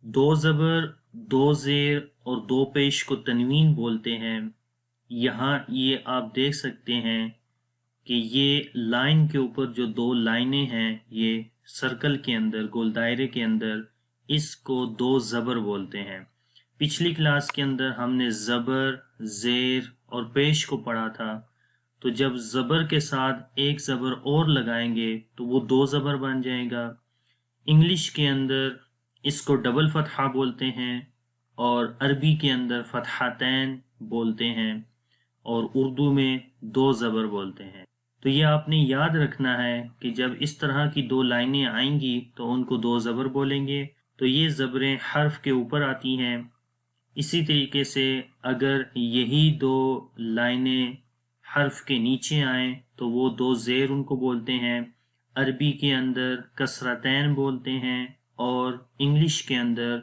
दो ज़बर, दो ज़ेर और दो पेश को तनवीन बोलते हैं। यहाँ ये आप देख सकते हैं कि ये लाइन के ऊपर जो दो लाइनें हैं, ये सर्कल के अंदर, गोल दायरे के अंदर, इसको दो ज़बर बोलते हैं। पिछली क्लास के अंदर हमने ज़बर, ज़ेर और पेश को पढ़ा था। तो जब ज़बर के साथ एक ज़बर और लगाएंगे तो वो दो ज़बर बन जाएगा। इंग्लिश के अंदर इसको डबल फतहा बोलते हैं और अरबी के अंदर फतहातैन बोलते हैं और उर्दू में दो ज़बर बोलते हैं। तो ये आपने याद रखना है कि जब इस तरह की दो लाइनें आएंगी तो उनको दो ज़बर बोलेंगे। तो ये ज़बरें हर्फ के ऊपर आती हैं। इसी तरीके से अगर यही दो लाइनें हर्फ के नीचे आएँ तो वो दो ज़ेर उनको बोलते हैं। अरबी के अंदर कसरतैन बोलते हैं और इंग्लिश के अंदर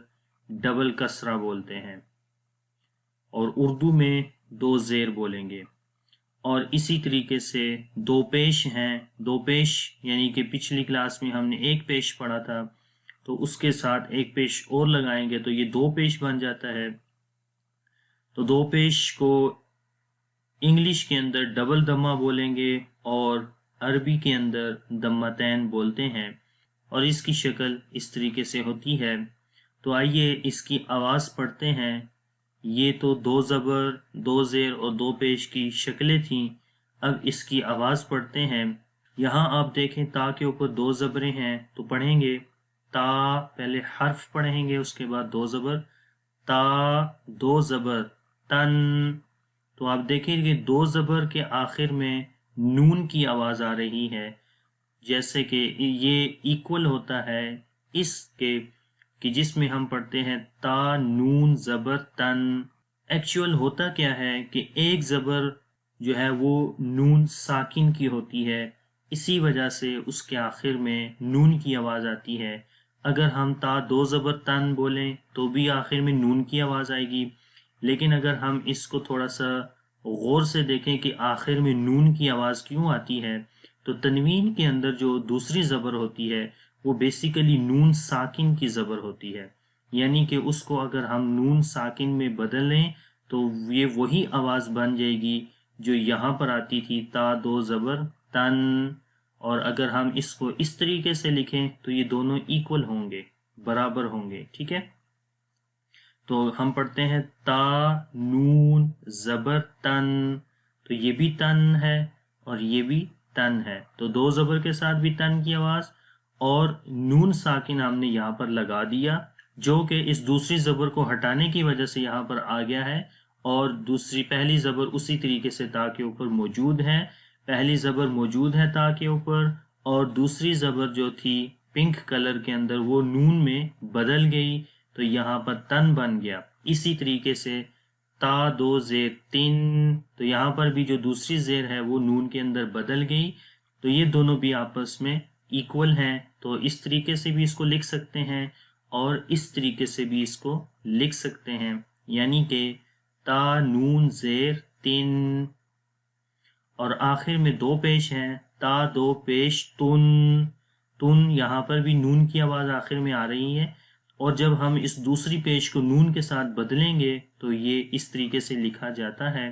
डबल कसरा बोलते हैं और उर्दू में दो ज़ेर बोलेंगे। और इसी तरीके से दो पेश हैं। दो पेश यानी कि पिछली क्लास में हमने एक पेश पढ़ा था, तो उसके साथ एक पेश और लगाएंगे तो ये दो पेश बन जाता है। तो दो पेश को इंग्लिश के अंदर डबल दम्मा बोलेंगे और अरबी के अंदर दम्मतैन बोलते हैं और इसकी शक्ल इस तरीके से होती है। तो आइए इसकी आवाज़ पढ़ते हैं। ये तो दो ज़बर, दो ज़ेर और दो पेश की शक्लें थीं। अब इसकी आवाज़ पढ़ते हैं। यहाँ आप देखें ता के ऊपर दो ज़बरें हैं तो पढ़ेंगे ता, पहले हर्फ पढ़ेंगे, उसके बाद दो ज़बर, ता दो ज़बर तन। तो आप देखेंगे दो ज़बर के आखिर में नून की आवाज़ आ रही है, जैसे कि ये इक्वल होता है इसके कि जिसमें हम पढ़ते हैं ता नून ज़बर तन। एक्चुअल होता क्या है कि एक ज़बर जो है वो नून साकिन की होती है, इसी वजह से उसके आखिर में नून की आवाज़ आती है। अगर हम ता दो ज़बर तन बोलें तो भी आखिर में नून की आवाज़ आएगी, लेकिन अगर हम इसको थोड़ा सा गौर से देखें कि आखिर में नून की आवाज़ क्यों आती है, तो तनवीन के अंदर जो दूसरी ज़बर होती है वो बेसिकली नून साकिन की ज़बर होती है, यानी कि उसको अगर हम नून साकिन में बदलें तो ये वही आवाज़ बन जाएगी जो यहाँ पर आती थी ता दो ज़बर तन। और अगर हम इसको इस तरीके से लिखें तो ये दोनों इक्वल होंगे, बराबर होंगे। ठीक है, तो हम पढ़ते हैं ता नून ज़बर तन। तो ये भी तन है और ये भी तन है, तो दो ज़बर के साथ भी तन की आवाज़ और नून साकिन हमने यहाँ पर लगा दिया, जो कि इस दूसरी ज़बर को हटाने की वजह से यहाँ पर आ गया है। और दूसरी पहली ज़बर उसी तरीके से ता के ऊपर मौजूद है। पहली ज़बर मौजूद है ता के ऊपर और दूसरी ज़बर जो थी पिंक कलर के अंदर वो नून में बदल गई, तो यहाँ पर तन बन गया। इसी तरीके से ता दो ज़ेर तीन, तो यहाँ पर भी जो दूसरी ज़ेर है वो नून के अंदर बदल गई, तो ये दोनों भी आपस में इक्वल हैं। तो इस तरीके से भी इसको लिख सकते हैं और इस तरीके से भी इसको लिख सकते हैं, यानी कि ता नून ज़ेर तीन। और आखिर में दो पेश हैं ता दो पेश तुन। तुन यहाँ पर भी नून की आवाज़ आखिर में आ रही है और जब हम इस दूसरी पेश को नून के साथ बदलेंगे तो ये इस तरीके से लिखा जाता है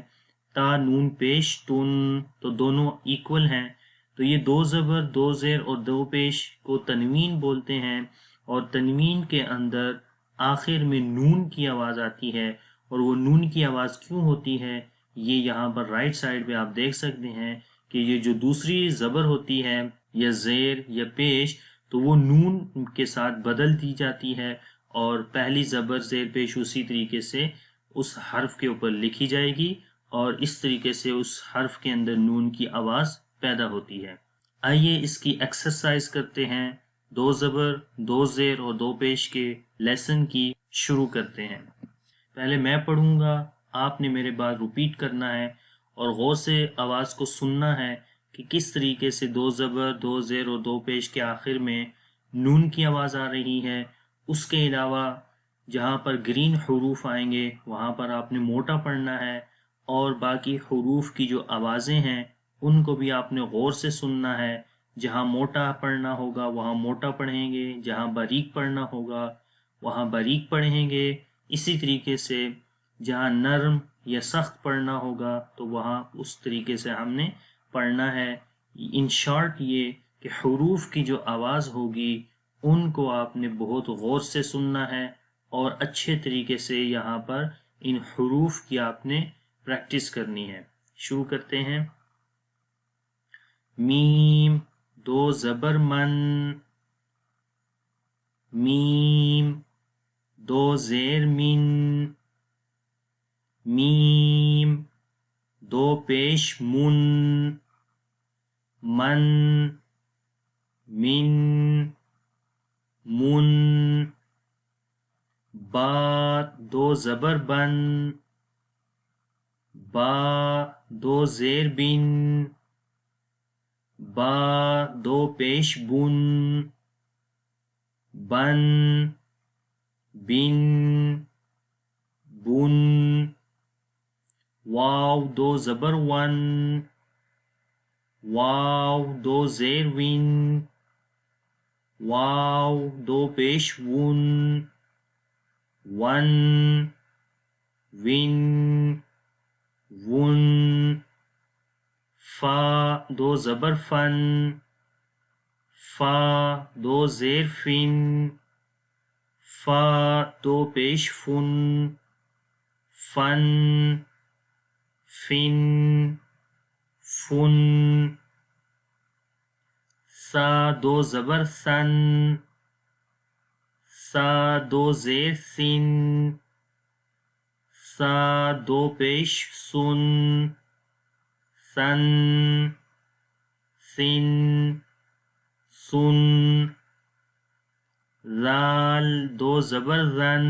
ता नून पेश तुन। तो दोनों इक्वल हैं। तो ये दो ज़बर, दो ज़ेर और दो पेश को तनवीन बोलते हैं और तनवीन के अंदर आखिर में नून की आवाज़ आती है। और वो नून की आवाज़ क्यों होती है, ये यहाँ पर राइट साइड पे आप देख सकते हैं कि ये जो दूसरी ज़बर होती है या ज़ेर या पेश, तो वो नून के साथ बदल दी जाती है और पहली ज़बर ज़ेर पेश उसी तरीके से उस हर्फ के ऊपर लिखी जाएगी और इस तरीके से उस हर्फ के अंदर नून की आवाज़ पैदा होती है। आइए इसकी एक्सरसाइज करते हैं। दो ज़बर, दो ज़ेर और दो पेश के लेसन की शुरू करते हैं। पहले मैं पढ़ूंगा, आपने मेरे बाद रिपीट करना है और गौर से आवाज़ को सुनना है कि किस तरीके से दो ज़बर, दो ज़ेर और दो पेश के आखिर में नून की आवाज़ आ रही है। उसके अलावा जहाँ पर ग्रीन हरूफ आएंगे वहाँ पर आपने मोटा पढ़ना है और बाकी हरूफ की जो आवाज़ें हैं उनको भी आपने गौर से सुनना है। जहाँ मोटा पढ़ना होगा वहाँ मोटा पढ़ेंगे, जहाँ बारीक पढ़ना होगा وہاں باریک پڑھیں گے. اسی طریقے سے جہاں نرم یا سخت پڑھنا ہوگا تو وہاں اس طریقے سے ہم نے پڑھنا ہے. ان شارٹ یہ کہ حروف کی جو آواز ہوگی ان کو آپ نے بہت غور سے سننا ہے اور اچھے طریقے سے یہاں پر ان حروف کی آپ نے پریکٹس کرنی ہے. شروع کرتے ہیں. میم دو زبر من، میم دو زیر من، میم دو پیش من، من من من، با دو زبر بن، با دو زیر بن، با دو پیش بن، بن بن بن، واو دو زبر ون، واو دو زیر ون، واو دو پیش ون، ون ون ون، فا دو زبر فن، فا دو زیر فن، فا دو پیش فن، فن فن فن، سا دو زبر سن، سا دو زیر سن، سا دو پیش سن، سن سن سن، زال دو زبر زن،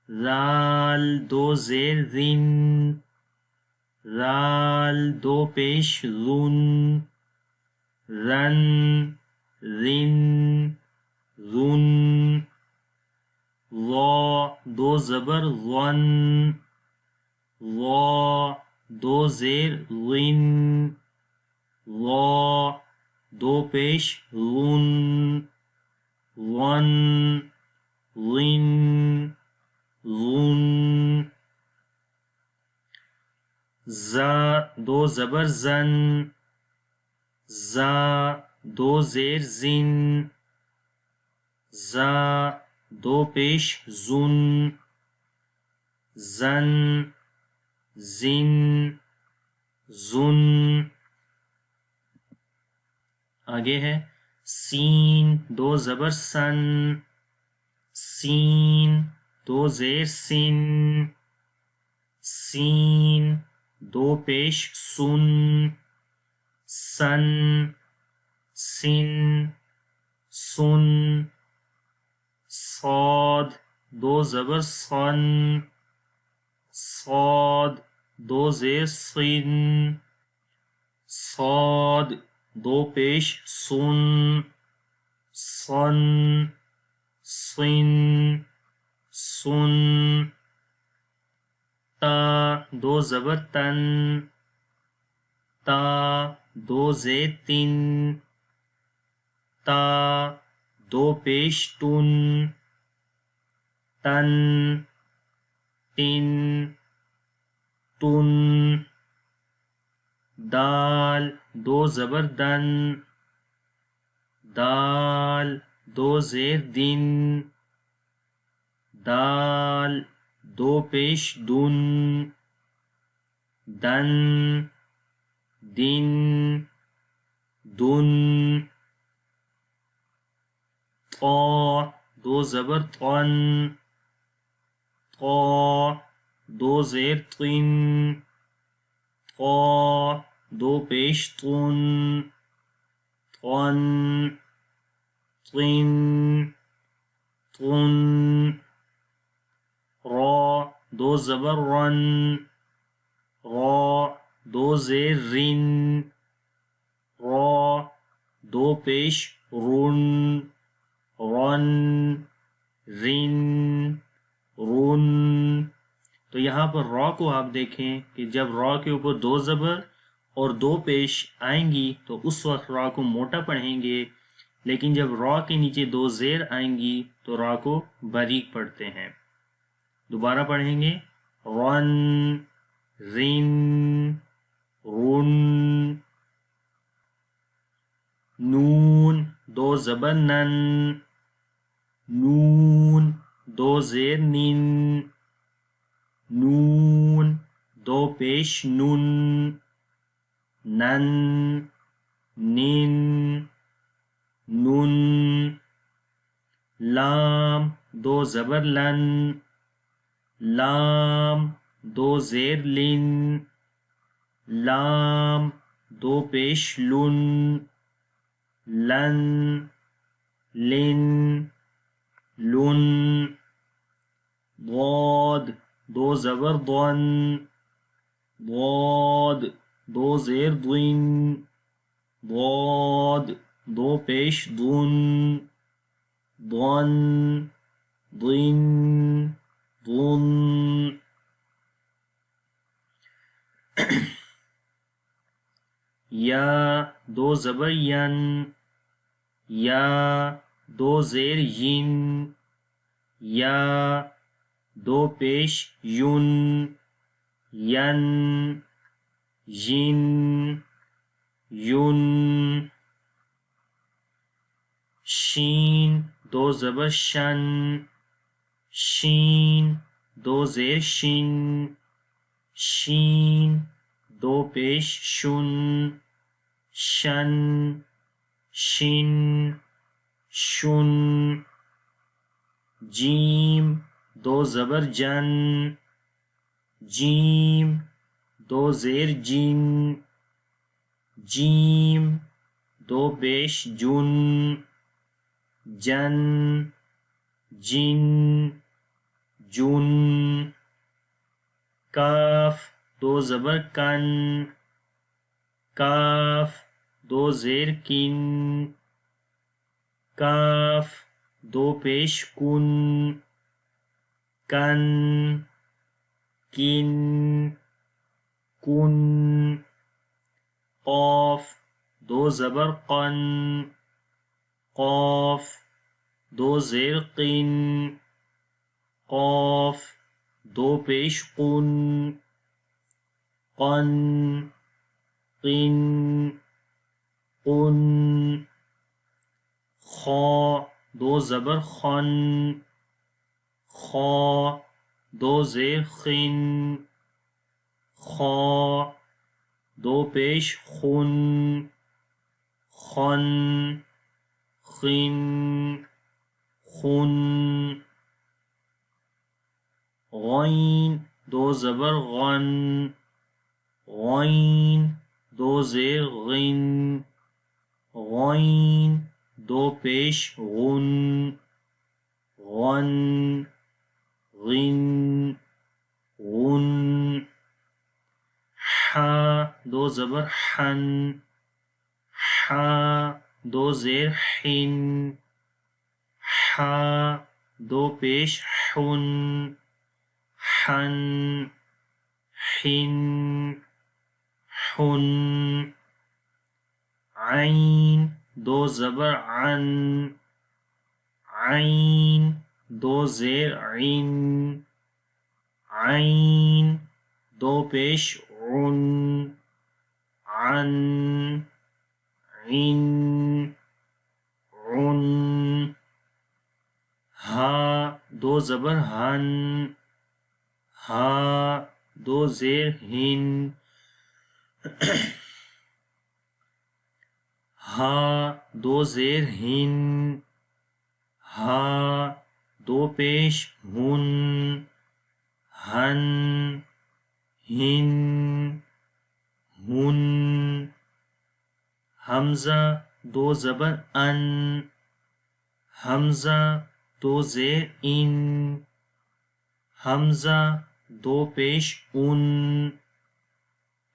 زال دو زیر زن، زال دو پیش زن، زن زن زن، ضا دو زبر ظن، ضا دو زیر ظن، ضا دو پیش ظن، ظن ظن ظن، زا دو زبر زن، زا دو زیر زن، زا دو پیش زن، زن زن زن. آگے ہے سین دو زبر سن، سین دو زیر سن، سین دو پیش سن، سن سن سن، صاد دو زبر صن، صاد دو زیر صن، صاد دو پیش سن، صن صن سن، تا دو زبر تن، تا دو زیر تن، تا دو پیش تن، تن تن تن، دال دو زبر دن، دال دو زیر دن، دال دو پیش دن، دن دن دن، طا دو زبر طن، طا دو زیر طن، طا دو پیش طن، طن طن طن، را دو زبر رن، را دو زیر رن، را دو پیش رن، رن رن رن. تو یہاں پر را کو آپ دیکھیں کہ جب را کے اوپر دو زبر اور دو پیش آئیں گی تو اس وقت را کو موٹا پڑھیں گے. لیکن جب را کے نیچے دو زیر آئیں گی تو را کو باریک پڑھتے ہیں. دوبارہ پڑھیں گے. رن، رن، رن. نون دو زبر نن، نون دو زیر نن، نون دو پیش نن، نن، نن، نن. لام دو زبر لن، لام دو زیر لن، لام دو پیش لن، لن، لن، لن. ضاد دو زبر ضن، ضاد دو زیر ضن، ضاد دو پیش ضن، ضن، ضن، ضن. یا دو زبر ین، یا دو زیر ین، یا دو پیش یون، ین، ین، یون. شین دو زبر شن، شین دو زیر شن، شین دو پیش شن، شن، شن، شن. جیم دو زبر جن، جیم دو زیر جن، جیم دو پیش جن، جن، جن، جن. کاف دو زبر کن، کاف دو زیر کن، کاف دو پیش کن، کن، کن، کن. قاف دو زبر قن، قاف دو زیر قن، قاف دو پیش قن، قن، قن، قن. خا دو زبر خن، خا دو زیر خن، خا دو پیش خن، خن، خن، خن. غین دو زبر غن، غین دو زیر غن، غین دو پیش غن، غن، غن، غن. حا دو زبر حن، حا دو زیر حن، حا دو پیش حن، حن، حن، حن. عین دو زبر عن، عین دو زیر عین، عین دو پیش عن، عن، عن، عن. ہا دو زبر ہن، ہا دو زیر ہن، ہا دو زیر ہن، ہا دو پیش ہن، ہن، ہن، ہن. حمزہ دو زبر ان، حمزہ دو زیر ان، حمزہ دو پیش ان،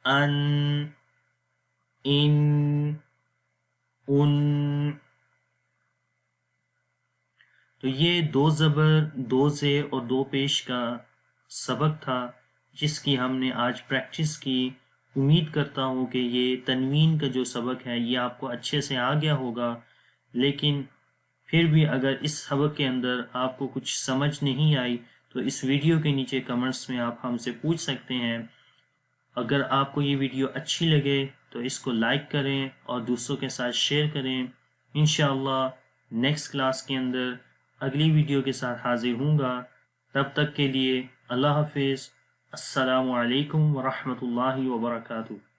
ان، ان، ان. تو یہ دو زبر، دو زیر اور دو پیش کا سبق تھا جس کی ہم نے آج پریکٹس کی. امید کرتا ہوں کہ یہ تنوین کا جو سبق ہے یہ آپ کو اچھے سے آ گیا ہوگا. لیکن پھر بھی اگر اس سبق کے اندر آپ کو کچھ سمجھ نہیں آئی تو اس ویڈیو کے نیچے کمنٹس میں آپ ہم سے پوچھ سکتے ہیں۔ اگر آپ کو یہ ویڈیو اچھی لگے تو اس کو لائک کریں اور دوسروں کے ساتھ شیئر کریں۔ انشاءاللہ نیکسٹ کلاس کے اندر اگلی ویڈیو کے ساتھ حاضر ہوں گا۔ تب تک کے لیے اللہ حافظ۔ السلام علیکم ورحمۃ اللہ وبرکاتہ۔